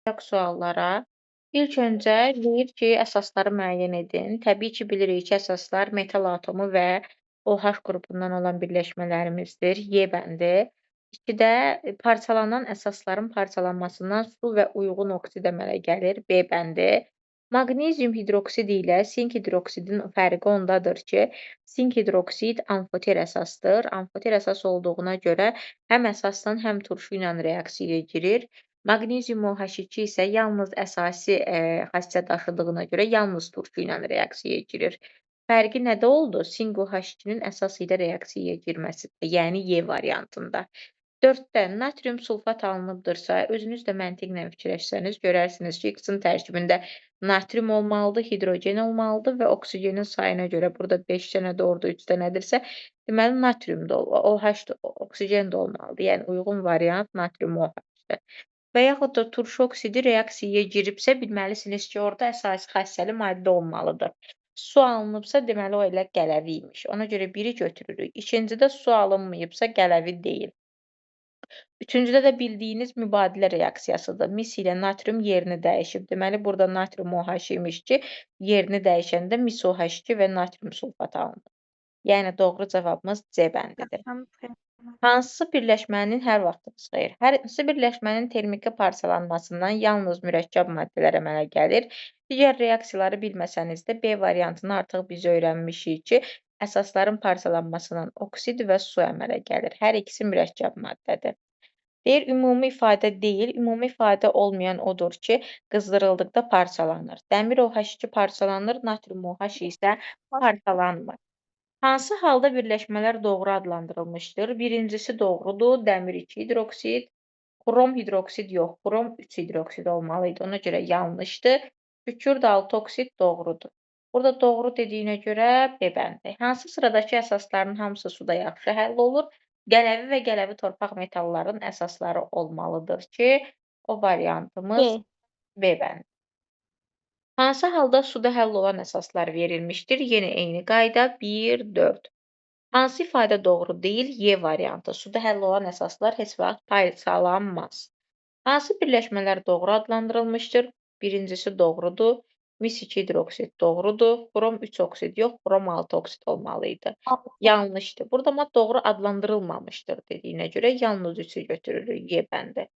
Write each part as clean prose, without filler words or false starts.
Suallara. İlk öncə deyir ki, əsasları müəyyən edin. Təbii ki, bilirik ki, əsaslar metal atomu və OH qrupundan olan birləşmələrimizdir. Y bəndi. 2-də parçalanan əsasların parçalanmasından su və uyğun oksid əmələ gəlir. B bəndi. Maqnezium hidroksidi ilə sink hidroksidin fərqi ondadır ki, sink hidroksid amfoter əsasdır. Amfoter əsas olduğuna görə həm əsasla, həm turşu ilə reaksiyaya girir. Maqnezium OH2 isə yalnız əsasi xassəyə daşıdığına görə yalnız turşu ilə reaksiyaya girir. Fərqi nədə oldu? Sink OH2-nin əsas ilə reaksiyaya girməsində, yəni Y variantında. 4-də natrium sulfat alınıbdırsa, özünüz də məntiqlə fikirləşsəniz, görərsiniz ki, X-in tərkibində natrium olmalıdır, hidrogen olmalıdır və oksigenin sayına görə burada 5 dənə doğrudur, 3 dənədirsə, deməli natrium da, OH da, oksigen də olmalıdır. Yəni uyğun variant natrium OH-dir. Və yaxud da turşu oksidi reaksiyaya giribsə, bilməlisiniz ki, orada əsasi xassəli maddə olmalıdır. Su alınıbsa, deməli o elə qələvi imiş. Ona görə 1-i götürürük. İkincidə su alınmayıbsa, qələvi deyil. Üçüncüdə də bildiyiniz mübadilə reaksiyasıdır. Mis ilə natrium yerini dəyişib. Deməli, burada natrium OH imiş ki, yerini dəyişəndə mis OH2 və natrium sulfat alınır. Yəni, doğru cavabımız C bəndidir. Hansı birləşmənin hər vaxtımız xeyr? Hansı birləşmənin termiki parçalanmasından yalnız mürəkkəb maddələr əmələ gəlir? Digər reaksiyaları bilməsəniz də B variantını artıq biz öyrənmişik ki, əsasların parçalanmasından oksid və su əmələ gəlir. Hər ikisi mürəkkəb maddədir. Deyir, ümumi ifadə deyil, ümumi ifadə olmayan odur ki, qızdırıldıqda parçalanır. Dəmir OH2 parçalanır, natrium OH isə parçalanmır. Hansı halda birləşmələr doğru adlandırılmışdır? Birincisi doğrudur, dəmir 2 hidroksid, xrom hidroksid yox, xrom 3 hidroksid olmalıydı. Ona görə yanlışdır. Kükürt 6 oksid doğrudur. Burada doğru dediyinə görə B bəndi. Hansı sıradakı əsasların hamısı suda yaxşı həll olur? Qələvi və qələvi torpaq metalların əsasları olmalıdır ki, o variantımız B bəndi. Hansı halda suda həll olan əsaslar verilmişdir? Yenə eyni qayda 1, 4. Hansı ifadə doğru deyil? Y variantı. Suda həll olan əsaslar heç vaxt parçalanmaz. Hansı birləşmələr doğru adlandırılmışdır? Birincisi doğrudur. Mis 2 hidroksid doğrudur. Xrom 3 oksid yox, xrom 6 oksid olmalıydı. Yanlışdır. Burada amma doğru adlandırılmamışdır dediyinə görə yalnız 3-ü götürürük. Y bəndi.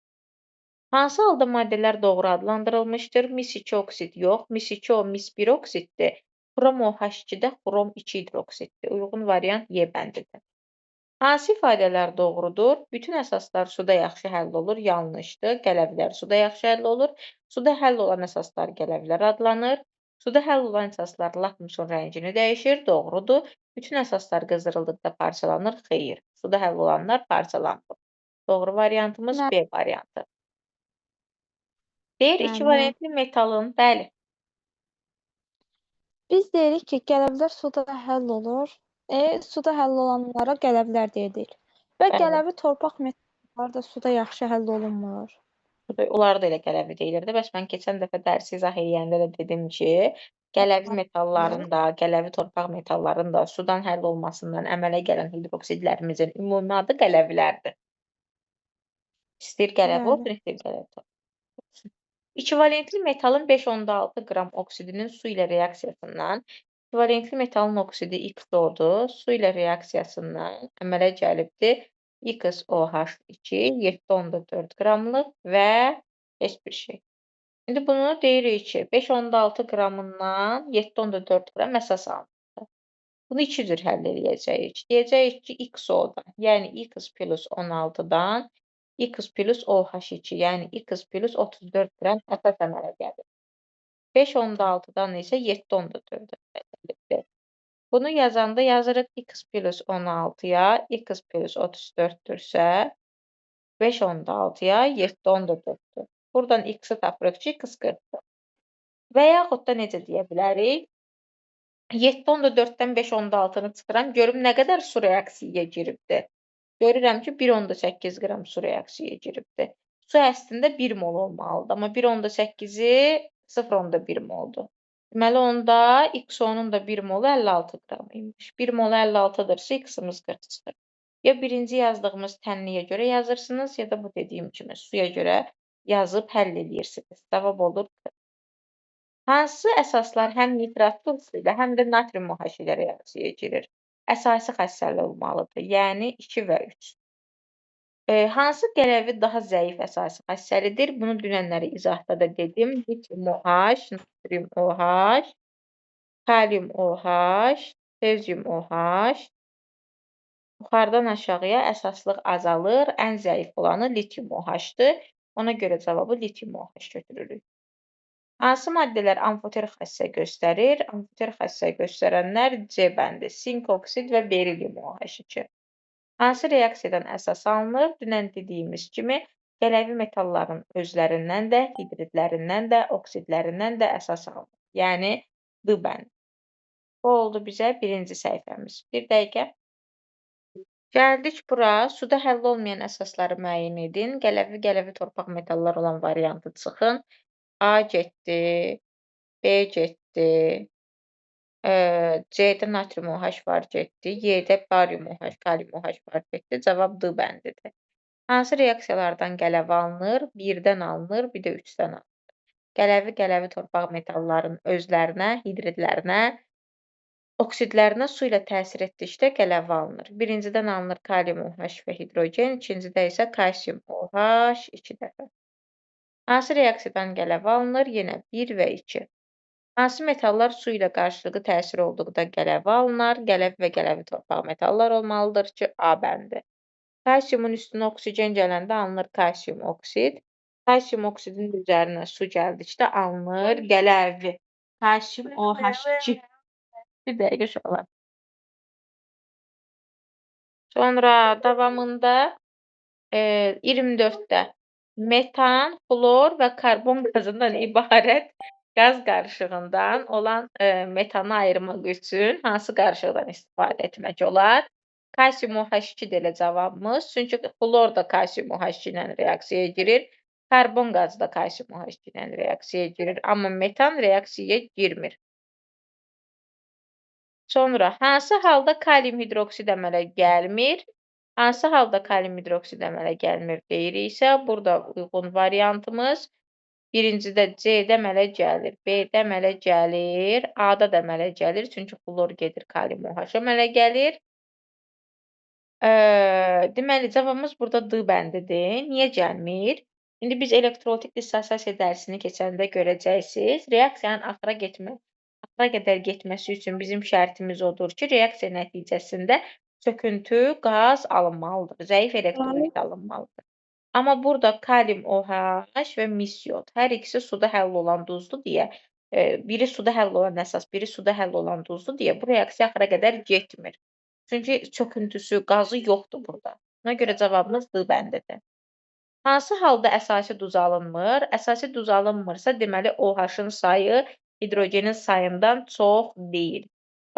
Hansı halda maddələr doğru adlandırılmışdır? Mis 2 oksid yox, mis 2O, mis 1 oksiddir. Xrom OH2-də xrom 2 hidroksiddir. Uyğun variant Y bəndidir. Hansı ifadələr doğrudur? Bütün əsaslar suda yaxşı həll olur, yanlışdır. Qələvlər suda yaxşı həll olur. Suda həll olan əsaslar qələvlər adlanır. Suda həll olan əsaslar lakmusun rəngini dəyişir, doğrudur. Bütün əsaslar qızdırıldıqda parçalanır, xeyr. Suda həll olanlar parçalanmır. Doğru variantımız B variantı. Deyir, ikivalentli metalın, bəli. Biz deyirik ki, qələvlər suda həll olur. Suda həll olanlara qələvlər deyilir. Və Bəli. qələvi torpaq metalları da suda yaxşı həll olunmur. Onlar da elə qələvi deyilirdi. Bəs mən keçən dəfə dərsi izah eləyəndə də dedim ki, qələvi metalların da, qələvi torpaq metalların da sudan həll olmasından əmələ gələn hidroksidlərimizin ümumi adı qələvilərdir. İstəyir qələvi olsun, istəyir qələvi olsun. İkivalentli metalın 5.6 qram oksidinin su ilə reaksiyasından, ikivalentli metalın oksidi XO-dur, su ilə reaksiyasından əmələ gəlibdir XOH2 7.4 qramlıq və heç bir şey. İndi bunu deyirik ki, 5.6 qramından 7.4 qram əsas alınır. Bunu 2 cür həll eləyəcəyik. Deyəcəyik ki, XO-dan, yəni X plus 16-dan X plus OH2, yəni X plus 34 qram əsas əmələ gəlir. 5.6-dan isə 7.4 əmələ gəlirdir. Bunu yazanda yazırıq X plus 16-ya X plus 34-dürsə, 5.6-ya 7.4-dür. Buradan X-i tapırıq ki, X 40-dır. Və yaxud da necə deyə bilərik? 7.4-dən 5.6-nı çıxıram, görüm nə qədər su reaksiyaya giribdir. Görürəm ki, 1.8 qram su reaksiyaya giribdir. Su əslində 1 mol olmalıdır, amma 1.8-i 0.1 moldur. Deməli, onda XO-nun da 1 molu 56 qram imiş. 1 molu 56-dırsa, X-imiz 40 çıxır. Ya birinci yazdığımız tənliyə görə yazırsınız, ya da bu dediyim kimi suya görə yazıb həll edirsiniz. Cavab olur. Hansı əsaslar həm nitrat turşusu ilə, həm də natrium OH ilə reaksiyaya girir? Əsasi xəssəli olmalıdır. Yəni 2 və 3. Hansı qələvi daha zəif əsasi xəssəlidir? Bunu dünənləri izahda da dedim. Litium OH, natrium OH, kalium OH, sezium OH. Yuxarıdan aşağıya əsaslıq azalır. Ən zəif olanı litium OH-dır. Ona görə cavabı litium OH götürürük. Hansı maddələr amfoter xəssə göstərir? Amfoter xəssə göstərənlər C bəndi, sink oksid və berilyum OH2. Hansı reaksiyadan əsas alınır? Dünən dediyimiz kimi, qələvi metalların özlərindən də, hidridlərindən də, oksidlərindən də əsas alınır. Yəni, D bəndi. Bu oldu bizə birinci səhifəmiz. Bir dəqiqə. Gəldik bura. Suda həll olmayan əsasları müəyyən edin. Qələvi torpaq metallar olan variantı çıxın. A getdi, B getdi, C-də natrium OH var getdi, Y-də barium OH, kalium OH var getdi. Cavab D bəndidir. Hansı reaksiyalardan qələvi alınır? 1-dən alınır, bir də 3-dən alınır. Qələvi torpaq metalların özlərinə, hidridlərinə, oksidlərinə su ilə təsir etdikdə qələvi alınır. Birincidən alınır kalium OH və hidrogen, ikincidə isə kalsium OH 2 dəfə. Hansı reaksiyadan qələvi alınır? Yenə 1 və 2. Hansı metallar su ilə qarşılıqlı təsir olduqda qələvi alınar? Qələvi və qələvi torpaq metallar olmalıdır ki, A bəndi. Kalsiumun üstünə oksigen gələndə alınır kalsium oksid. Kalsium oksidin üzərinə su gəldikdə alınır qələvi. Kalsium OH2. Bir dəqiqə uşaqlar. Sonra davamında 24-də metan, flor və karbon qazından ibarət qaz qarışığından olan metanı ayırmaq üçün hansı qarışıqdan istifadə etmək olar? Kalsium OH2 ilə cavabımız. Çünki flor da kalsium OH2 ilə reaksiyaya girir. Karbon qazı da kalsium OH2 ilə reaksiyaya girir. Amma metan reaksiyaya girmir. Sonra hansı halda kalium hidroksid əmələ gəlmir? Hansı halda kalium hidroksid əmələ gəlmir deyiriksə, burada uyğun variantımız birincidə C-də əmələ gəlir, B-də əmələ gəlir, A-da da əmələ gəlir, çünki flor gedir, kalium OH əmələ gəlir. Deməli, cavabımız burada D bəndidir. Niyə gəlmir? İndi biz elektrolitik dissosiasiya dərsini keçəndə görəcəksiniz. Reaksiyanın axıra qədər getməsi üçün bizim şərtimiz odur ki, reaksiya nəticəsində çöküntü qaz alınmalıdır, zəif elektrolit alınmalıdır. Amma burada kalium OH və mis yod, hər ikisi suda həll olan duzdur deyə, biri suda həll olan əsas, biri suda həll olan duzdur deyə bu reaksiya axıra qədər getmir. Çünki çöküntüsü, qazı yoxdur burada. Buna görə cavabımız D bəndidir. Hansı halda əsasi duz alınmır? Əsasi duz alınmırsa, deməli OH-ın sayı hidrogenin sayından çox deyil.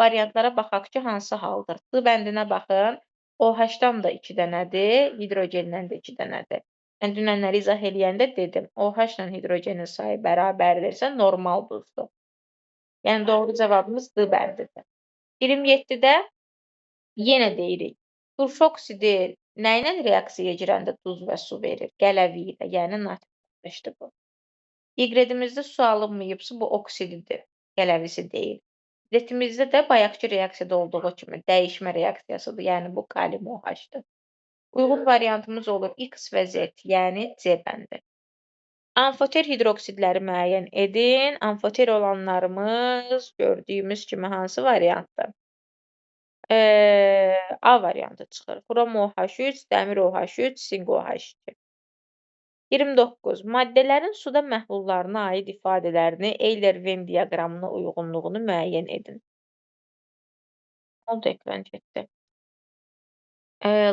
Variantlara baxaq ki, hansı haldır? D bəndinə baxın. OH-dan da 2 dənədir, hidrogendən də 2 dənədir. Yəni, dünənləri izah eləyəndə dedim, OH ilə hidrogenin sayı bərabərdirsə, normal duzdur. Yəni, doğru cavabımız D bəndidir. 27-də yenə deyirik. Turşu oksidi nə ilə reaksiyaya girəndə duz və su verir? Qələvi ilə, yəni natrium bu. Y-dimizdə su alınmayıbsa, bu oksididir, qələvisi deyil. Z-imizdə də bayaqki reaksiyada olduğu kimi dəyişmə reaksiyasıdır, yəni bu kalium OH-dır. Uyğun variantımız olur X və Z, yəni C bəndi. Amfoter hidroksidləri müəyyən edin. Amfoter olanlarımız gördüyümüz kimi hansı variantdır? A variantı çıxır. Xrom OH3, dəmir OH3, sink OH2. 29. Maddələrin suda məhlullarına aid ifadələrini Euler-Venn diaqramına uyğunluğunu müəyyən edin. Oldu, ekran getdi.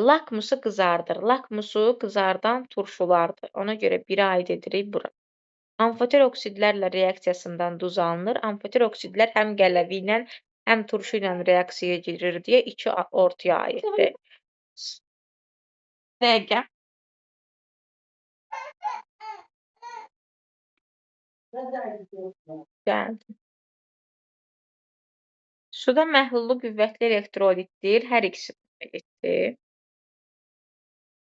Lakmusu qızardır. Lakmusu qızardan turşulardır. Ona görə 1-ə aid edirik bura. Amfoter oksidlərlə reaksiyasından duz alınır. Amfoter oksidlər həm qələvi ilə, həm turşu ilə reaksiyaya girir deyə 2 ortaya aiddir. Dəqiqə. Gəldi. Suda məhlullu qüvvətli elektrolitdir. Hər ikisi etdi.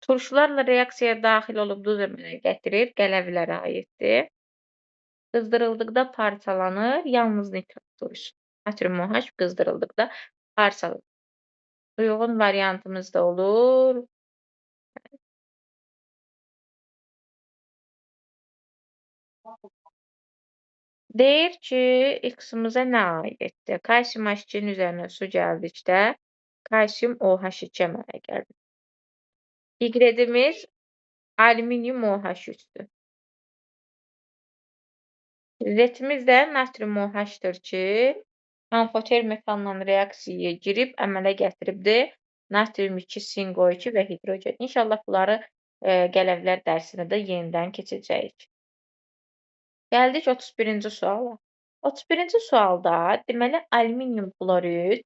Turşularla reaksiyaya daxil olub duz əmələ gətirir, qələvlərə aiddir. Qızdırıldıqda parçalanır, yalnız nitrat turşusu. Natrium OH qızdırıldıqda parçalanır. Uyğun variantımız da olur. Deyir ki, X-imizə nə aiddir? Kalsium H2-nin üzərinə su gəldikdə kalsium OH2 əmələ gəlir. Y-imiz alüminium OH3-dür. Z-imiz də natrium OH-dır ki, amfoter metalla reaksiyaya girib əmələ gətiribdir natrium 2, CO2 və hidrogen. İnşallah bunları qələvlər dərsində də yenidən keçəcəyik. Gəldik 31-ci suala. 31-ci sualda deməli alüminium klorid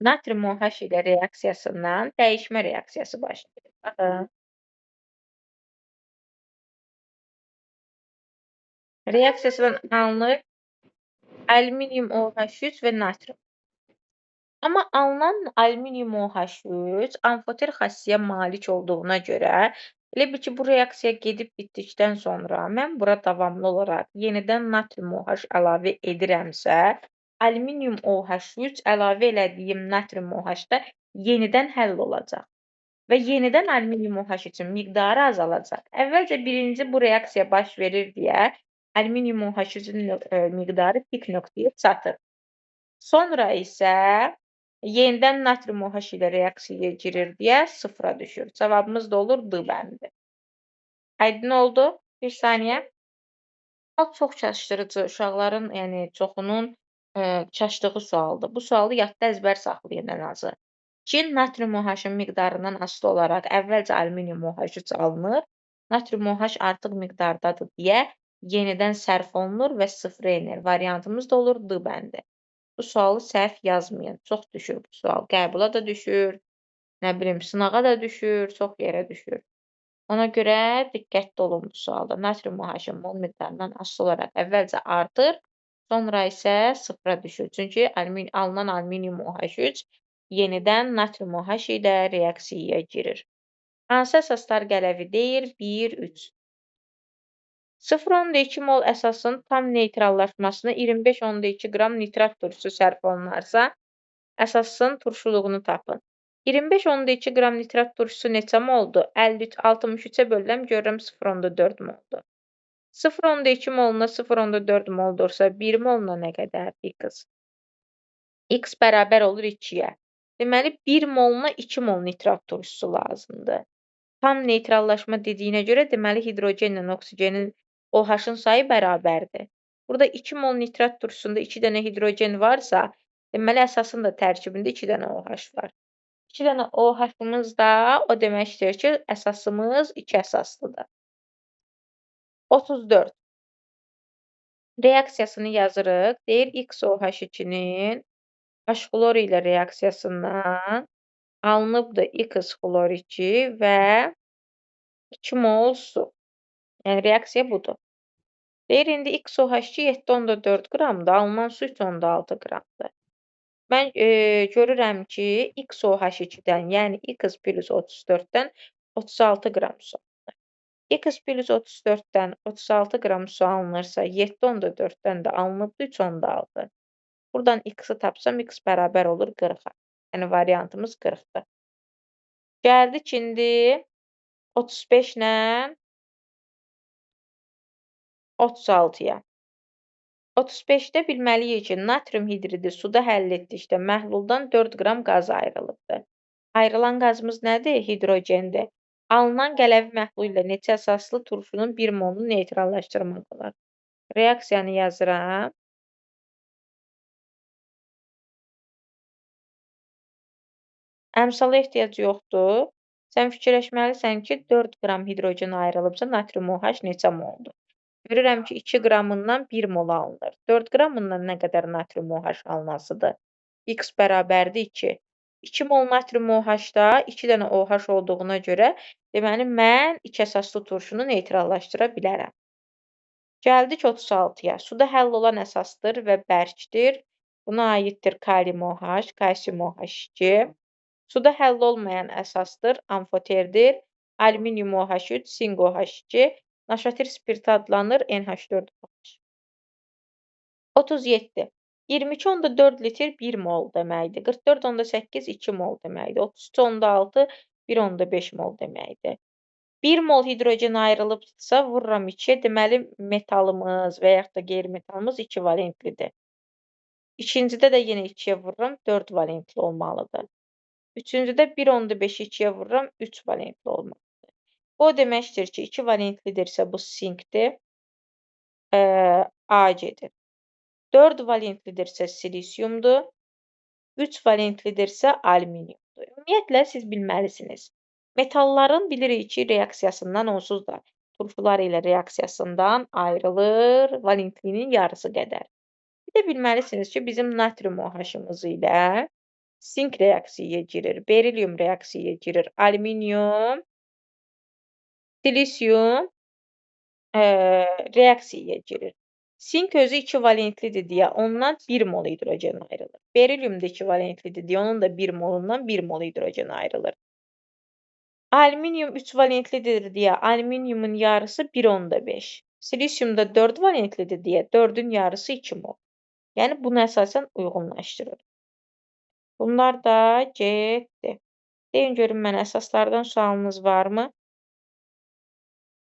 natrium OH ilə reaksiyasından dəyişmə reaksiyası başlayır. Baxın. Reaksiyasından alınır alüminium OH3 və natrium. Amma alınan alüminium OH3 amfoter xassəyə malik olduğuna görə, elə bil ki, bu reaksiya gedib bitdikdən sonra mən bura davamlı olaraq yenidən natrium OH əlavə edirəmsə, alüminium OH3 əlavə elədiyim natrium OH da yenidən həll olacaq və yenidən alüminium OH3-ün miqdarı azalacaq. Əvvəlcə birinci bu reaksiya baş verir deyə alüminium OH3-ün miqdarı pik nöqtəyə çatır. Sonra isə yenidən natrium OH ilə reaksiyaya girir deyə sıfıra düşür. Cavabımız da olur D bəndi. Aydın oldu? Bir saniyə. Çox çaşdırıcı, uşaqların, yəni çoxunun çaşdığı sualdır. Bu sualı yadda əzbər saxlayın ən azı. Ki, natrium OH-ın miqdarından asılı olaraq əvvəlcə alüminium OH3 alınır. Natrium OH artıq miqdardadır deyə yenidən sərf olunur və sıfıra enir. Variantımız da olur D bəndi. Bu sualı səhv yazmayın. Çox düşür bu sual. Qəbula da düşür, nə bilim, sınağa da düşür, çox yerə düşür. Ona görə diqqətli olun bu sualda. Natrium OH-ın mol miqdarından asılı olaraq əvvəlcə artır, sonra isə sıfıra düşür. Çünki alınan alüminium OH3 yenidən natrium OH ilə reaksiyaya girir. Hansı əsaslar qələvi deyir? 1, 3. 0,2 mol əsasın tam neytrallaşmasına 25,2 qram nitrat turşusu sərf olunarsa, əsasın turşuluğunu tapın. 25,2 qram nitrat turşusu neçə moldur? 63-ə bölürəm, görürəm 0,4 moldur. 0,2 moluna 0,4 moldursa, 1 moluna nə qədər? X. X bərabər olur 2-yə. Deməli, 1 moluna 2 mol nitrat turşusu lazımdır. Tam neytrallaşma dediyinə görə, deməli, hidrogenlə oksigenin OH-ın sayı bərabərdir. Burada 2 mol nitrat turşusunda 2 dənə hidrogen varsa, deməli, əsasın da tərkibində 2 dənə OH var. 2 dənə OH-ımız da o deməkdir ki, əsasımız 2 əsaslıdır. 34. Reaksiyasını yazırıq. Deyir, XOH2-nin H xloru ilə reaksiyasından alınıbdır X xlor 2 və 2 mol su. Yəni, reaksiya budur. Deyir, indi XOH2 7,4 qramdır, alınan su 3,6 qramdır. Mən görürəm ki, XOH2-dən, yəni X plus 34-dən 36 qram su alınır. X plus 34-dən 36 qram su alınırsa, 7,4-dən də alınıbdır 3,6. Buradan X-i tapsam, X bərabər olur 40-a. Yəni, variantımız 40-dır. Gəldik indi 35 ilə 36-ya. 35-də bilməliyik ki, natrium hidridi suda həll etdikdə məhluldan 4 qram qaz ayrılıbdır. Ayrılan qazımız nədir? Hidrogendir. Alınan qələvi məhlul ilə neçə əsaslı turşunun 1 molunu neytrallaşdırmaq olar? Reaksiyanı yazıram. Əmsala ehtiyac yoxdur. Sən fikirləşməlisən ki, 4 qram hidrogen ayrılıbsa, natrium OH neçə moldur? Görürəm ki, 2 qramından 1 mol alınır. 4 qramından nə qədər natrium OH alınasıdır? X bərabərdir 2. 2 mol natrium OH-da 2 dənə OH olduğuna görə, deməli, mən 2 əsaslı turşunu neytrallaşdıra bilərəm. Gəldik 36-ya. Suda həll olan əsasdır və bərkdir. Buna aiddir kalium OH, kalsium OH2. Suda həll olmayan əsasdır, amfoterdir. alüminium OH3, sink OH2, naşatir spirti adlanır NH4OH. 37. 22,4 litr 1 mol deməkdir. 44,8 2 mol deməkdir. 33,6 1,5 mol deməkdir. 1 mol hidrogen ayrılıbsa vururam 2-yə, deməli metalımız və yaxud da qeyri-metalımız 2 valentlidir. İkincidə də yenə 2-yə vururam, 4 valentli olmalıdır. Üçüncüdə 1,5-i 2-yə vururam, 3 valentli olmalıdır. Bu o deməkdir ki, 2 valentlidirsə bu sinkdir, A gedir. 4 valentlidirsə silisiumdur, 3 valentlidirsə alüminiumdur. Ümumiyyətlə, siz bilməlisiniz. Metalların bilirik ki, reaksiyasından onsuz da turşular ilə reaksiyasından ayrılır valentlinin yarısı qədər. Bir də bilməlisiniz ki, bizim natrium OH-ımız ilə sink reaksiyaya girir, berilyum reaksiyaya girir, alüminium, silisium reaksiyaya girir. Sink özü 2 valentlidir deyə ondan 1 mol hidrogen ayrılır. Berilyum da 2 valentlidir deyə onun da 1 molundan 1 mol hidrogen ayrılır. Alüminium 3 valentlidir deyə alüminiumun yarısı 1,5. Silisium da 4 valentlidir deyə 4-ün yarısı 2 mol. Yəni bunu əsasən uyğunlaşdırır. Bunlar da getdi. Deyin görüm mənə əsaslardan sualınız varmı?